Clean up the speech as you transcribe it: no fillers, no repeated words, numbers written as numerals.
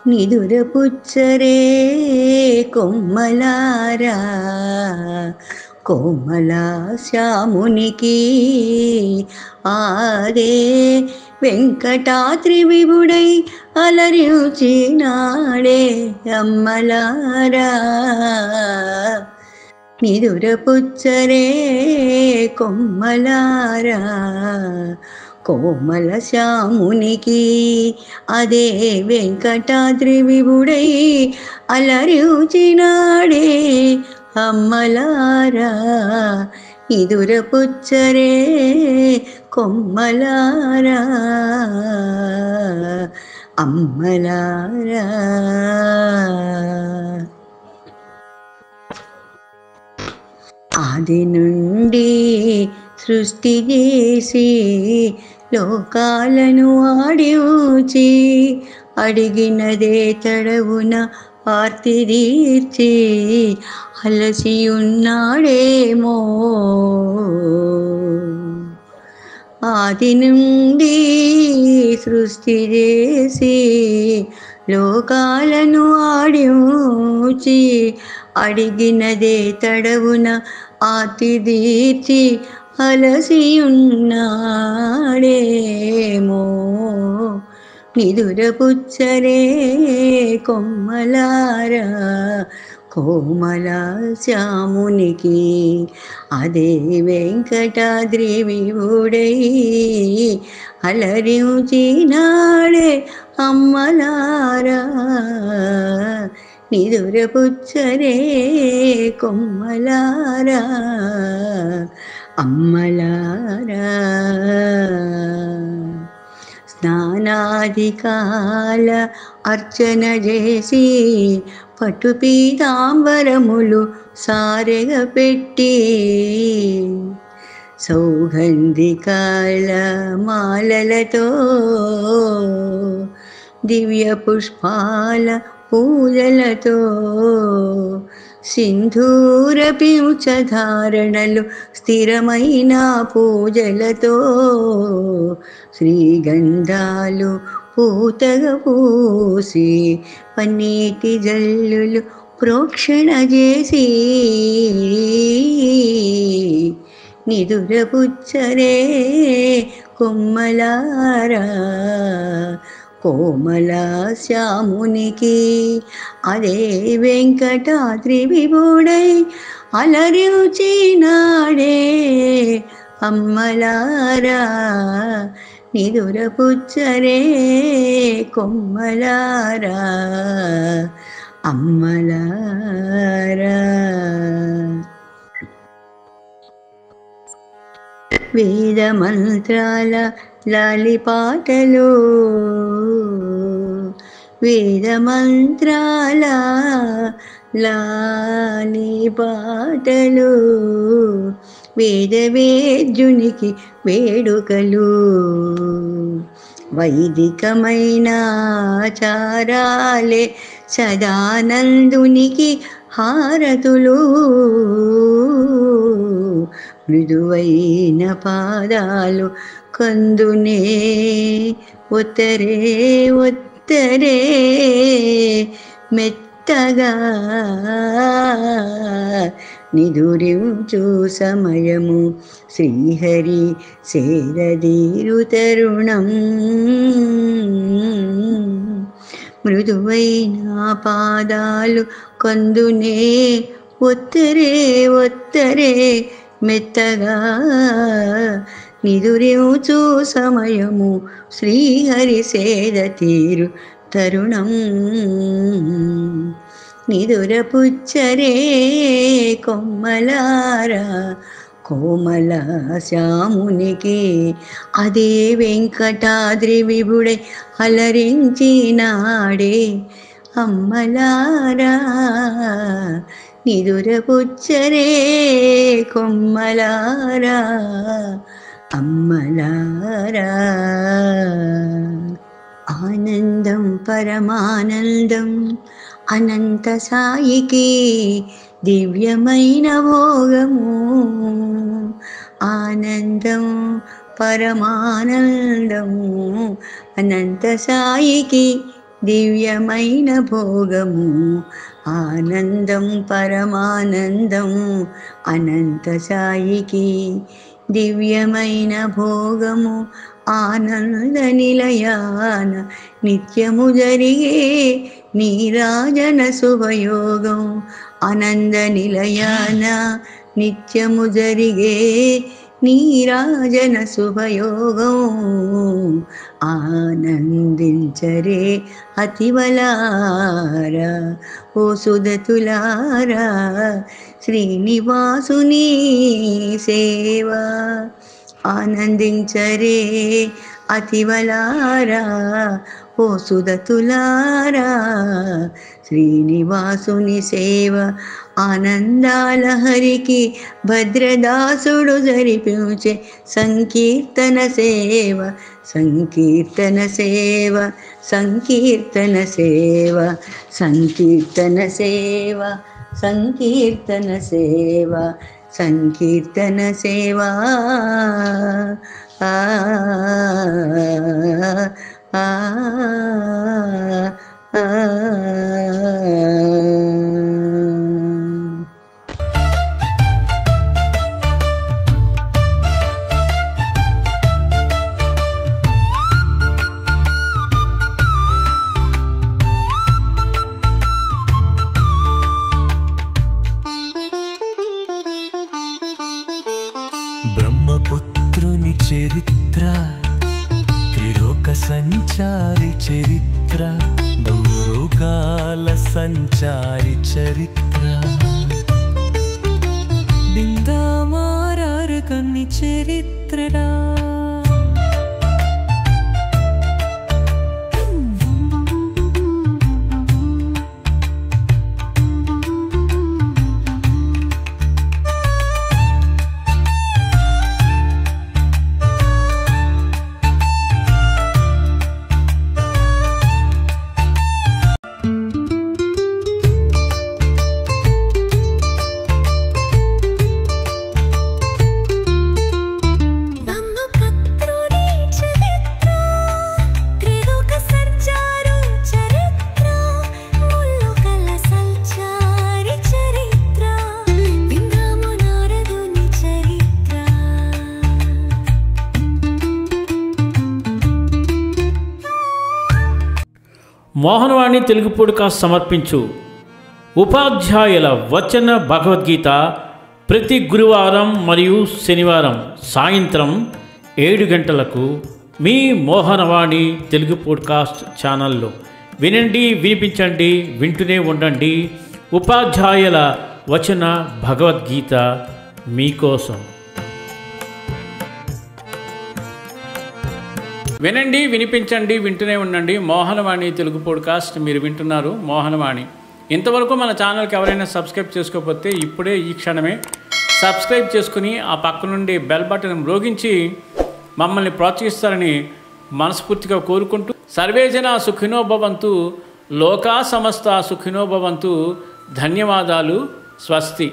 నిదురపుచ్చరే కొమ్మలారా కోమల శ్యామునికి ఆదే వెంకటాద్రి విభుడై అలరించినాడే అమ్మలారా. నిదురపుచ్చరే కొమ్మలారా కోమల శ్యామునికి అదే వెంకటాద్రి విభుడై అలరించినాడే అమ్మలారా. నిదురపుచ్చరే కొమ్మలారా అమ్మలారా. ఆది నుండి సృష్టి చేసి లోకాలను ఆడించి అడిగినదే తడవున ఆర్తి తీర్చి అలసి ఉన్నాడేమో. ఆది నుండి సృష్టి చేసి లోకాలను ఆడించి అడిగినదే తడవున ఆర్తి తీర్చి అలసి ఉన్నాడేమో. నిదురపుచ్చరే కొమ్మలారా కోమల శ్యామునికి అదే వెంకటాద్రి విభుడై అలరించినాడే అమ్మలారా. నిదురపుచ్చరే కొమ్మలారా అమ్మలారా. స్నానాదికాల అర్చన చేసి పట్టు పీతాంబరములు సారెగ పెట్టి సౌగంధికాల మాలలతో దివ్య పుష్పాల పూజలతో సింధూర పింఛధారణలు స్థిరమైన పూజలతో శ్రీగంధాలు పూతగా పూసి పన్నీటి జల్లులు ప్రోక్షణ చేసి నిదురపుచ్చరే కొమ్మలారా కోమల శ్యామునికి అదే వెంకటాద్రి విభుడై అలరించినాడే అమ్మలారా. నిదురపుచ్చరే కొమ్మలారా అమ్మలారా. వేద మంత్రాల లాలిపాటలు వేద మంత్రాల లాలిపాటలు వేద వేద్యునికి వేడుకలు వైదికమైన ఆచారాలే సదానందునికి హారతులు మృదువైన పాదాలు కందునే ఒత్తరే ఒత్తరే మెత్తగా నిదురించు సమయము శ్రీహరి సేరదీరు తరుణం. మృదువైన పాదాలు కందునే ఒత్తరే ఒత్తరే మెత్తగా నిదురించు సమయము శ్రీహరి సేద తీరు తరుణం. నిదురపుచ్చరే కొమ్మలారా కోమల శ్యామునికి అదే వెంకటాద్రి విభుడై అలరించినాడే అమ్మలారా. నిదురపుచ్చరే కొమ్మలారా అమ్మలారా. ఆనందం పరమానందం అనంత సాయికి దివ్యమైన భోగము. ఆనందం పరమానందము అనంత సాయికి దివ్యమైన భోగము ఆనందం పరమానందం అనంత సాయికి దివ్యమైన భోగము ఆనంద నిలయాన నిత్యము జరిగే నీరాజన శుభయోగం ఆనంద నిలయాన నిత్యము జరిగే నీరాజన శుభయోగం ఆనందించరే అతివలారా ఓ సుదతులారా శ్రీనివాసుని సేవ ఆనందించరే అతివలారా ఓ సుదతులారా శ్రీనివాసుని సేవ ఆనందాల హరికి భద్రదాసుడు జరిపించే సంకీర్తన సేవ సంకీర్తన సేవ సంకీర్తన సేవ సంకీర్తన సేవ సంకీర్తన సేవ సంకీర్తన సేవ ఆ ఆ ఆ బ్రహ్మపుత్రుని చరిత్ర త్రిలోక సంచారి చరిత్ర భూలోకాల సంచారి చరిత్ర బిందామారారు కన్ని చరిత్రడా మోహనవాణి తెలుగు పాడ్కాస్ట్ సమర్పించు ఉపాధ్యాయుల వచన భగవద్గీత ప్రతి గురువారం మరియు శనివారం సాయంత్రం 7 గంటలకు మీ మోహనవాణి తెలుగు పాడ్కాస్ట్ ఛానల్లో వినండి, వినిపించండి, వింటూనే ఉండండి. ఉపాధ్యాయుల వచన భగవద్గీత మీకోసం. వినండి, వినిపించండి, వింటూనే ఉండండి. మోహనవాణి తెలుగు పాడ్కాస్ట్ మీరు వింటున్నారు. మోహనవాణి. ఇంతవరకు మన ఛానల్కి ఎవరైనా సబ్స్క్రైబ్ చేసుకోకపోతే ఇప్పుడే ఈ క్షణమే సబ్స్క్రైబ్ చేసుకుని ఆ పక్క నుండి బెల్ బటన్ మ్రోగించి మమ్మల్ని ప్రోత్సహిస్తారని మనస్ఫూర్తిగా కోరుకుంటూ సర్వేజన సుఖినో భవంతు, లోకా సమస్త సుఖినో భవంతు. ధన్యవాదాలు. స్వస్తి.